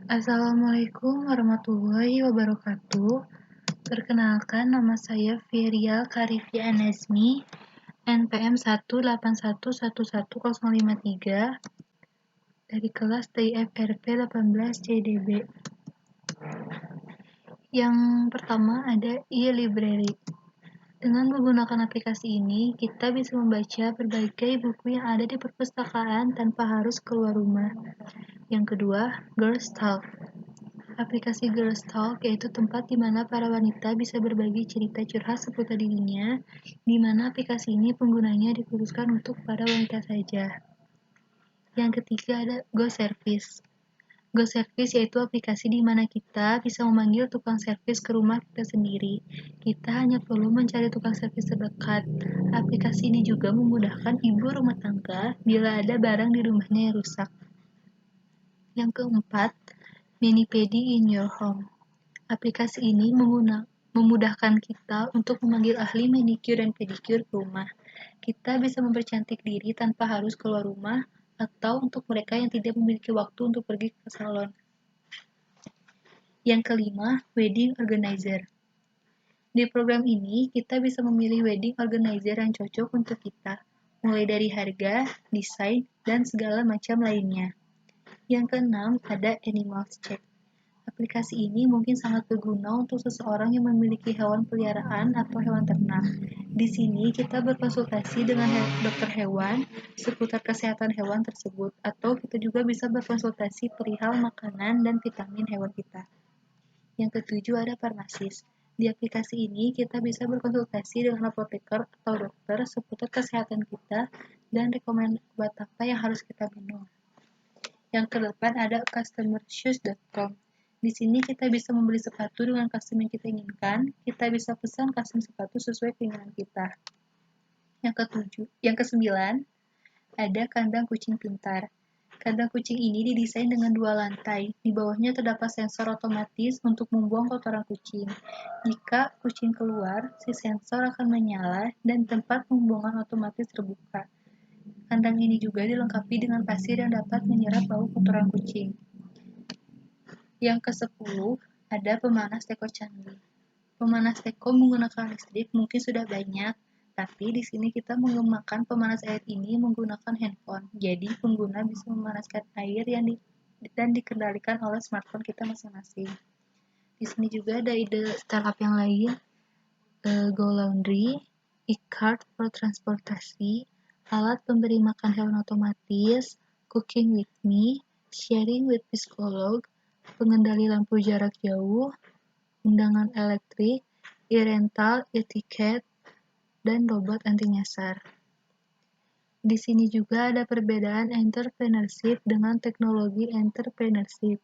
Assalamualaikum warahmatullahi wabarakatuh. Perkenalkan, nama saya Virial Karifia Anazmi, NPM 181111053 dari kelas TIFRP 18 CDB. Yang pertama ada e-library. Dengan menggunakan aplikasi ini, kita bisa membaca berbagai buku yang ada di perpustakaan tanpa harus keluar rumah. Yang kedua, Girls Talk. Aplikasi Girls Talk yaitu tempat di mana para wanita bisa berbagi cerita curhat seputar dirinya, di mana aplikasi ini penggunanya dikhususkan untuk para wanita saja. Yang ketiga ada Go Service. Go Service yaitu aplikasi di mana kita bisa memanggil tukang servis ke rumah kita sendiri. Kita hanya perlu mencari tukang servis terdekat. Aplikasi ini juga memudahkan ibu rumah tangga bila ada barang di rumahnya yang rusak. Yang keempat, Mani-Pedi in your home. Aplikasi ini memudahkan kita untuk memanggil ahli manicure dan pedicure ke rumah. Kita bisa mempercantik diri tanpa harus keluar rumah, atau untuk mereka yang tidak memiliki waktu untuk pergi ke salon. Yang kelima, wedding organizer. Di program ini, kita bisa memilih wedding organizer yang cocok untuk kita, mulai dari harga, desain, dan segala macam lainnya. Yang keenam, ada Animals Check. Aplikasi ini mungkin sangat berguna untuk seseorang yang memiliki hewan peliharaan atau hewan ternak. Di sini kita berkonsultasi dengan dokter hewan seputar kesehatan hewan tersebut, atau kita juga bisa berkonsultasi perihal makanan dan vitamin hewan kita. Yang ketujuh ada farmasis. Di aplikasi ini kita bisa berkonsultasi dengan apoteker atau dokter seputar kesehatan kita dan rekomendasi obat apa yang harus kita minum. Yang kedelapan ada customershoes.com. Di sini kita bisa membeli sepatu dengan custom yang kita inginkan. Kita bisa pesan custom sepatu sesuai keinginan kita. Yang kesembilan, ada kandang kucing pintar. Kandang kucing ini didesain dengan 2 lantai. Di bawahnya terdapat sensor otomatis untuk membuang kotoran kucing. Jika kucing keluar, si sensor akan menyala dan tempat pembuangan otomatis terbuka. Kandang ini juga dilengkapi dengan pasir yang dapat menyerap bau kotoran kucing. Yang ke-10 ada pemanas teko canggih. Pemanas teko menggunakan listrik mungkin sudah banyak, tapi di sini kita menggunakan pemanas air ini menggunakan handphone. Jadi pengguna bisa memanaskan air dan dikendalikan oleh smartphone kita masing-masing. Di sini juga ada ide startup yang lain, Go Laundry, e-cart for transportasi, alat pemberi makan hewan otomatis, Cooking with Me, Sharing with Psikolog, pengendali lampu jarak jauh, undangan elektrik, e-rental, e-tiket, dan robot anti nyasar. Di sini juga ada perbedaan entrepreneurship dengan teknologi entrepreneurship.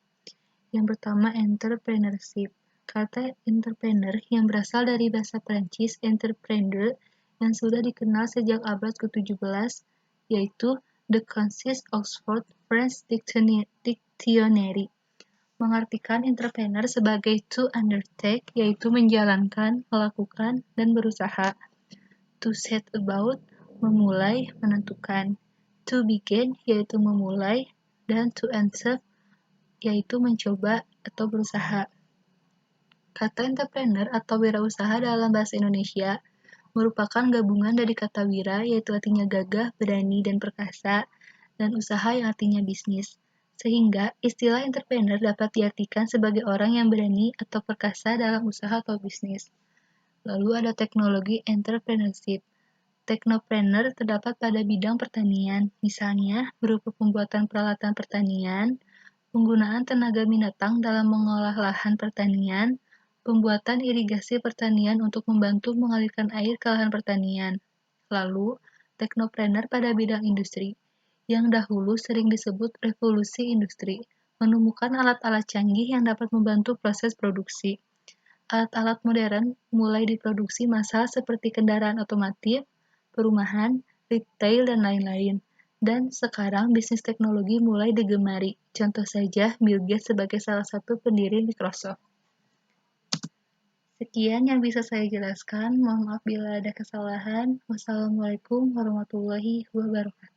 Yang pertama, entrepreneurship. Kata entrepreneur yang berasal dari bahasa Prancis entreprendre yang sudah dikenal sejak abad ke-17, yaitu The Concise Oxford French Dictionary. Mengartikan entrepreneur sebagai to undertake, yaitu menjalankan, melakukan, dan berusaha. To set about, memulai, menentukan. To begin, yaitu memulai, dan to answer, yaitu mencoba atau berusaha. Kata entrepreneur atau wirausaha dalam bahasa Indonesia merupakan gabungan dari kata wira, yaitu artinya gagah, berani, dan perkasa, dan usaha yang artinya bisnis. Sehingga istilah entrepreneur dapat diartikan sebagai orang yang berani atau perkasa dalam usaha atau bisnis. Lalu ada teknologi entrepreneurship. Teknopreneur terdapat pada bidang pertanian, misalnya berupa pembuatan peralatan pertanian, penggunaan tenaga binatang dalam mengolah lahan pertanian, pembuatan irigasi pertanian untuk membantu mengalirkan air ke lahan pertanian. Lalu, teknopreneur pada bidang industri, yang dahulu sering disebut revolusi industri, menemukan alat-alat canggih yang dapat membantu proses produksi. Alat-alat modern mulai diproduksi massal seperti kendaraan otomotif, perumahan, retail, dan lain-lain. Dan sekarang bisnis teknologi mulai digemari. Contoh saja Bill Gates sebagai salah satu pendiri Microsoft. Sekian yang bisa saya jelaskan. Mohon maaf bila ada kesalahan. Wassalamualaikum warahmatullahi wabarakatuh.